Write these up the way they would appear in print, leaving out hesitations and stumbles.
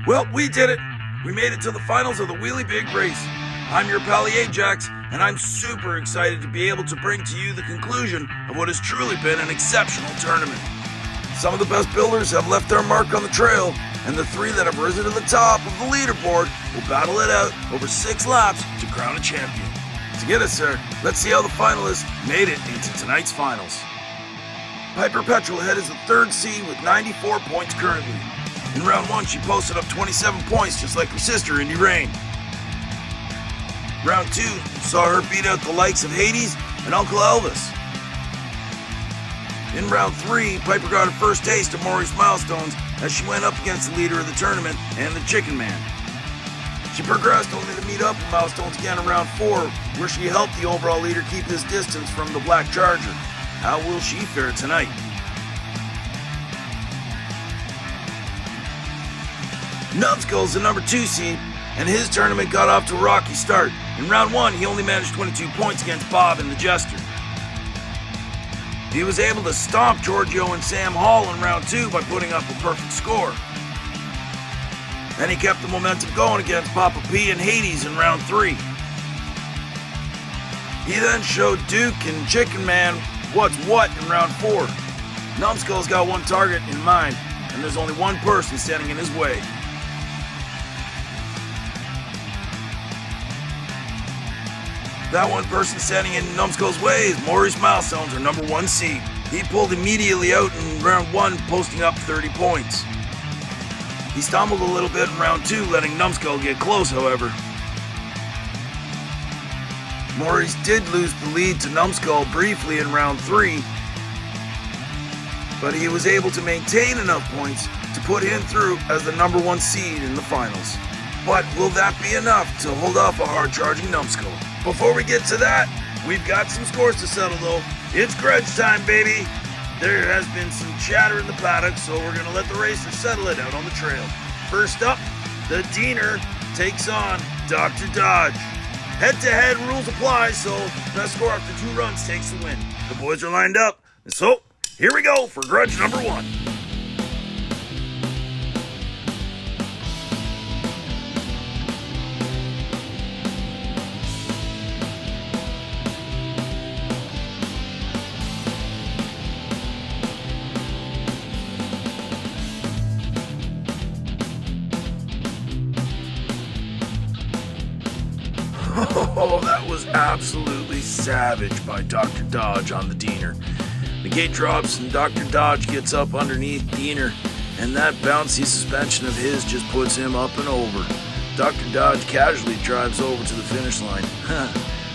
Well, we did it. We made it to the finals of the Wheelie BIG Race. I'm your pal Ajax, and I'm super excited to be able to bring to you the conclusion of what has truly been an exceptional tournament. Some of the best builders have left their mark on the trail, and the three that have risen to the top of the leaderboard will battle it out over 6 laps to crown a champion. To get us there, let's see how the finalists made it into tonight's finals. Piper Petrolhead is the 3rd seed with 94 points currently. In round 1, she posted up 27 points just like her sister, Indy Rain. Round 2 saw her beat out the likes of Hades and Uncle Elvis. In round 3, Piper got her first taste of Maury's milestones as she went up against the leader of the tournament and the Chicken Man. She progressed only to meet up with milestones again in round 4, where she helped the overall leader keep his distance from the Black Charger. How will she fare tonight? Numbskull's the number 2 seed, and his tournament got off to a rocky start. In round 1, he only managed 22 points against Bob and the Jester. He was able to stomp Giorgio and Sam Hall in round 2 by putting up a perfect score. And he kept the momentum going against Papa P and Hades in round 3. He then showed Duke and Chicken Man what's what in round 4. Numbskull's got one target in mind, and there's only one person standing in his way. That one person standing in Numbskull's way is Maury's Milestones, our number 1 seed. He pulled immediately out in round 1, posting up 30 points. He stumbled a little bit in round 2, letting Numbskull get close, however. Maury's did lose the lead to Numbskull briefly in round 3, but he was able to maintain enough points to put him through as the number 1 seed in the finals. But will that be enough to hold off a hard-charging Numbskull? Before we get to that, we've got some scores to settle though. It's grudge time, baby. There has been some chatter in the paddock, so we're going to let the racers settle it out on the trail. First up, the Diener takes on Dr. Dodge. Head-to-head rules apply, so best score after 2 runs takes the win. The boys are lined up, so here we go for grudge number 1. Oh, that was absolutely savage by Dr. Dodge on the Diener. The gate drops and Dr. Dodge gets up underneath Diener, and that bouncy suspension of his just puts him up and over. Dr. Dodge casually drives over to the finish line.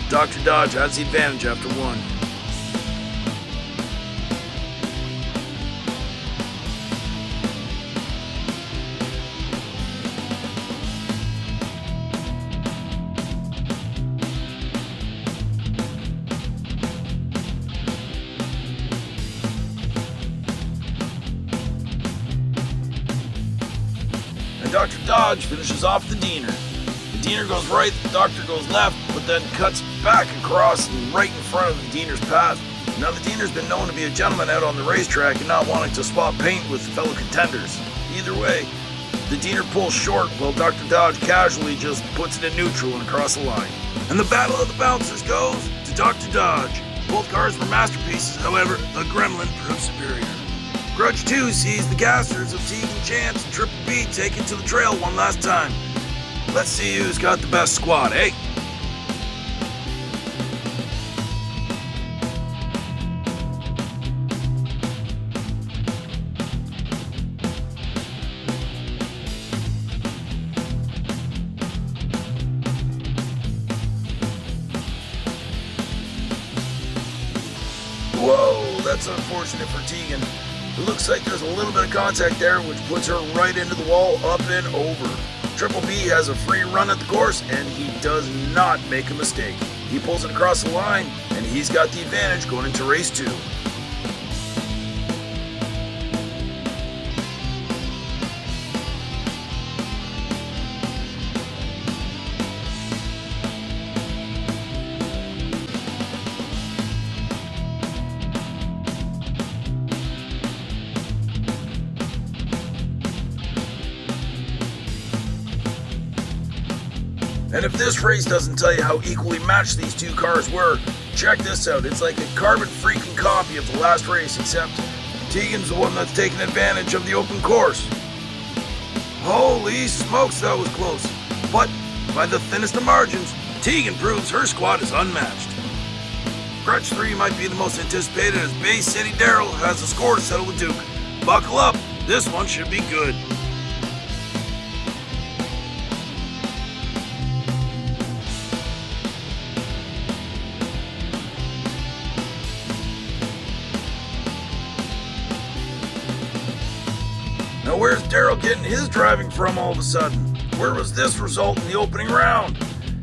Dr. Dodge has the advantage after 1. Dr. Dodge finishes off the Diener. The Diener goes right, the Doctor goes left, but then cuts back across and right in front of the Diener's path. Now the Diener's been known to be a gentleman out on the racetrack and not wanting to swap paint with fellow contenders. Either way, the Diener pulls short while Dr. Dodge casually just puts it in neutral and across the line. And the battle of the bouncers goes to Dr. Dodge. Both cars were masterpieces, however, the Gremlin proved superior. Grudge 2 sees the gassers of Teague and Chance and Triple B take it to the trail one last time. Let's see who's got the best squad, eh? Whoa, that's unfortunate for Tegan. It looks like there's a little bit of contact there, which puts her right into the wall, up and over. Triple B has a free run at the course, and he does not make a mistake. He pulls it across the line, and he's got the advantage going into race 2. And if this race doesn't tell you how equally matched these two cars were, check this out. It's like a carbon freaking copy of the last race, except Tegan's the one that's taking advantage of the open course. Holy smokes, that was close. But by the thinnest of margins, Tegan proves her squad is unmatched. Grudge 3 might be the most anticipated as Bay City Daryl has a score to settle with Duke. Buckle up, this one should be good. Now where's Daryl getting his driving from all of a sudden? Where was this result in the opening round?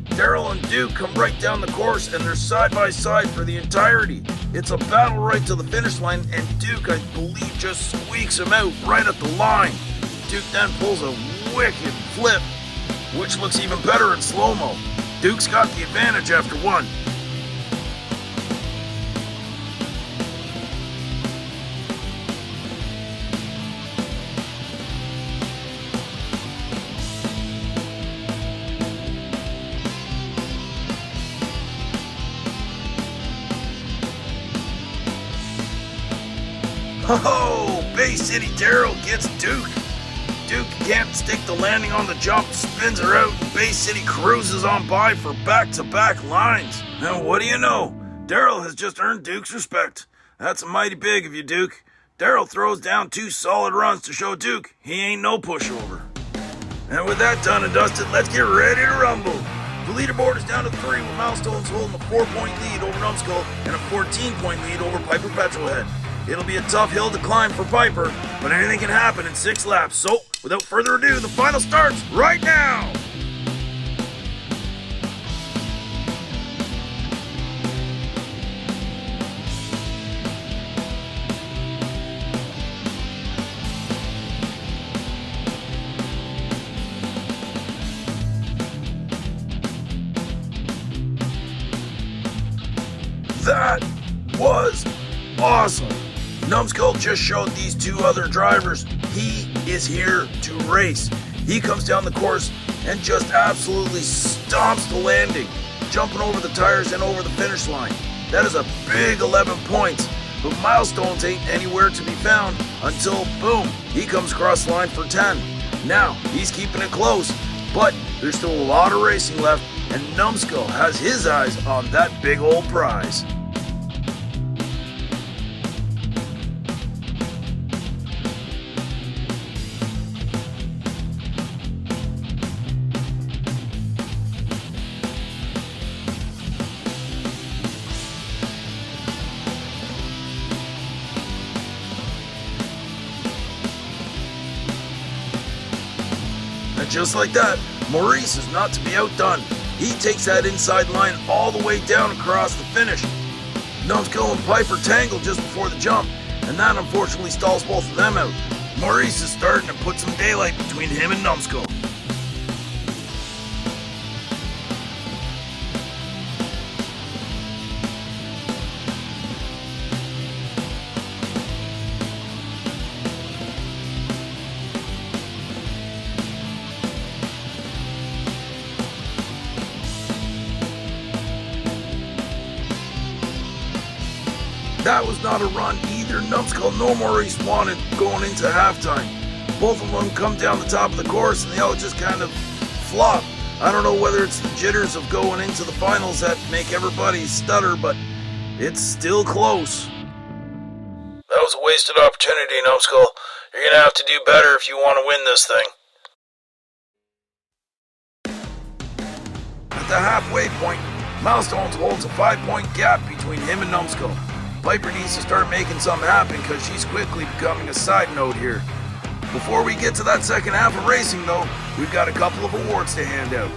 Daryl and Duke come right down the course and they're side by side for the entirety. It's a battle right to the finish line and Duke, I believe, just squeaks him out right at the line. Duke then pulls a wicked flip, which looks even better in slow-mo. Duke's got the advantage after one. Oh, Bay City Daryl gets Duke. Duke can't stick the landing on the jump, spins her out, and Bay City cruises on by for back-to-back lines. Now what do you know? Daryl has just earned Duke's respect. That's mighty big of you, Duke. Daryl throws down 2 solid runs to show Duke he ain't no pushover. And with that done and dusted, let's get ready to rumble. The leaderboard is down to 3 with Milestones holding a 4-point lead over Numbskull and a 14-point lead over Piper Petrolhead. It'll be a tough hill to climb for Piper, but anything can happen in 6 laps. So, without further ado, the final starts right now! That was awesome! Numbskull just showed these 2 other drivers he is here to race. He comes down the course and just absolutely stomps the landing, jumping over the tires and over the finish line. That is a big 11 points, but Milestones ain't anywhere to be found until, boom, he comes across the line for 10. Now, he's keeping it close, but there's still a lot of racing left, and Numbskull has his eyes on that big old prize. And just like that, Maurice is not to be outdone. He takes that inside line all the way down across the finish. Numbskull and Piper tangle just before the jump, and that unfortunately stalls both of them out. Maurice is starting to put some daylight between him and Numbskull. That was not a run either Numbskull nor Maurice wanted going into halftime. Both of them come down the top of the course and they all just kind of flop. I don't know whether it's the jitters of going into the finals that make everybody stutter, but it's still close. That was a wasted opportunity, Numbskull. You're going to have to do better if you want to win this thing. At the halfway point, Milestones holds a 5-point gap between him and Numbskull. Piper needs to start making something happen because she's quickly becoming a side note here. Before we get to that second half of racing though, we've got a couple of awards to hand out.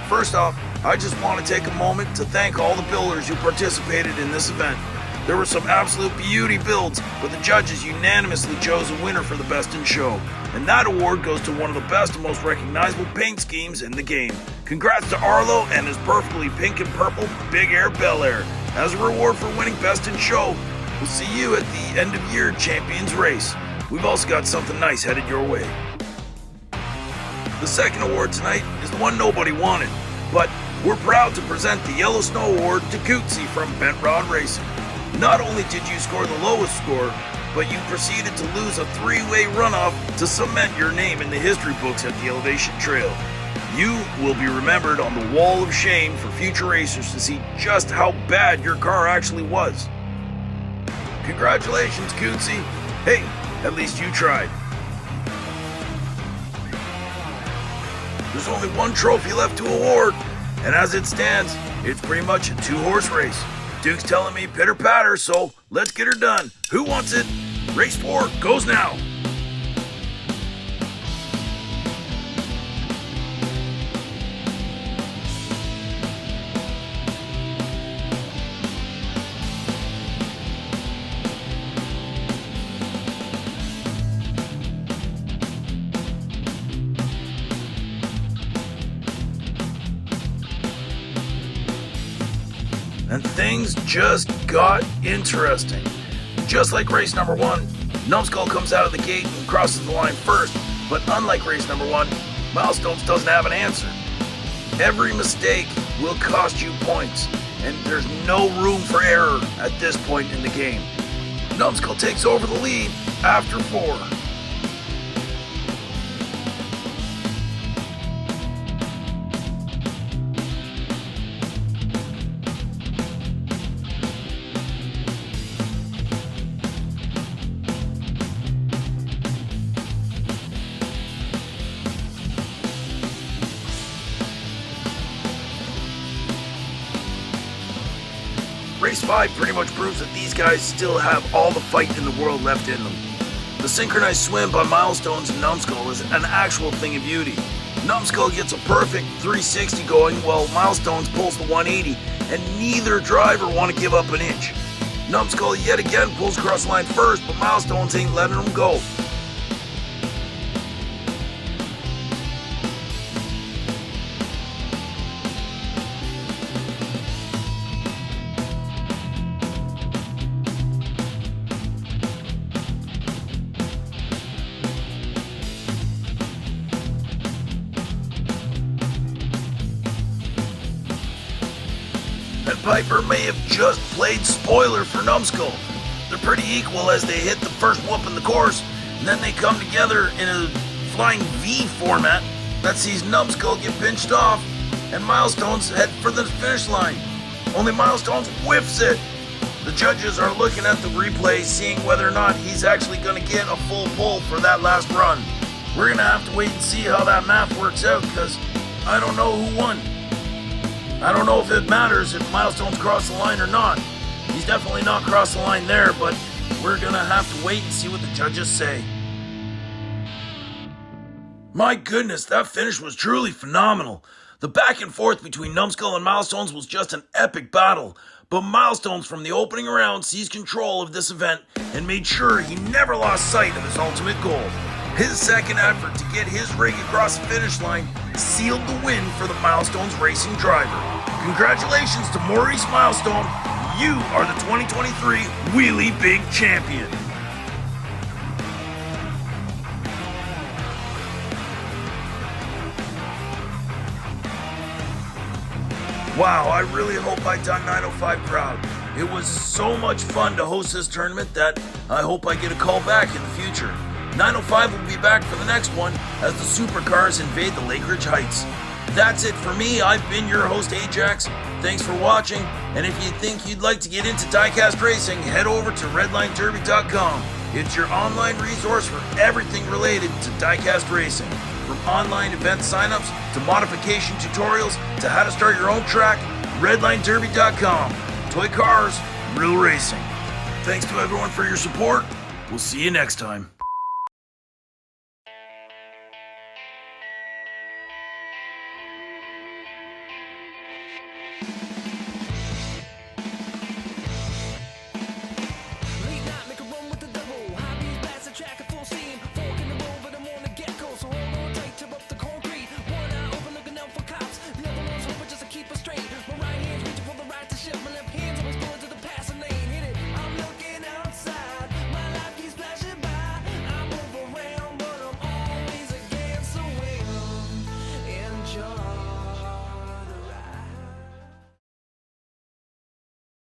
First off, I just want to take a moment to thank all the builders who participated in this event. There were some absolute beauty builds, but the judges unanimously chose a winner for the best in show. And that award goes to one of the best and most recognizable paint schemes in the game. Congrats to Arlo and his perfectly pink and purple Big Air Bel Air. As a reward for winning Best in Show, we'll see you at the end of year Champions Race. We've also got something nice headed your way. The second award tonight is the one nobody wanted. but we're proud to present the Yellow Snow Award to Cootsy from Bent Rod Racing. Not only did you score the lowest score, but you proceeded to lose a three-way runoff to cement your name in the history books at the Elevation Trail. You will be remembered on the wall of shame for future racers to see just how bad your car actually was. Congratulations, Cootsy. Hey, at least you tried. There's only one trophy left to award, and as it stands, it's pretty much a two-horse race. Duke's telling me pitter patter, so let's get her done. Who wants it? Race 4 goes now. And things just got interesting. Just like race number 1, Numbskull comes out of the gate and crosses the line first, but unlike race number 1, Milestones doesn't have an answer. Every mistake will cost you points, and there's no room for error at this point in the game. Numbskull takes over the lead after 4. Race 5 pretty much proves that these guys still have all the fight in the world left in them. The synchronized swim by Milestones and Numbskull is an actual thing of beauty. Numbskull gets a perfect 360 going while Milestones pulls the 180, and neither driver want to give up an inch. Numbskull yet again pulls across the line first, but Milestones ain't letting him go. And Piper may have just played spoiler for Numbskull. They're pretty equal as they hit the first whoop in the course, and then they come together in a flying V format that sees Numbskull get pinched off, and Milestones head for the finish line. Only Milestones whiffs it. The judges are looking at the replay, seeing whether or not he's actually going to get a full pull for that last run. We're going to have to wait and see how that math works out, because I don't know who won. I don't know if it matters if Milestones cross the line or not. He's definitely not crossed the line there, but we're gonna have to wait and see what the judges say. My goodness, that finish was truly phenomenal. The back and forth between Numbskull and Milestones was just an epic battle, but Milestones from the opening round seized control of this event and made sure he never lost sight of his ultimate goal. His second effort to get his rig across the finish line sealed the win for the Milestones racing driver. Congratulations to Maurice Milestone. You are the 2023 Wheelie Big Champion. Wow, I really hope I done 905 proud. It was so much fun to host this tournament that I hope I get a call back in the future. 905 will be back for the next one as the supercars invade the Lake Ridge Heights. That's it for me. I've been your host, Ajax. Thanks for watching, and if you think you'd like to get into diecast racing, head over to redlinederby.com. It's your online resource for everything related to diecast racing. From online event signups to modification tutorials to how to start your own track, redlinederby.com. Toy cars, real racing. Thanks to everyone for your support. We'll see you next time.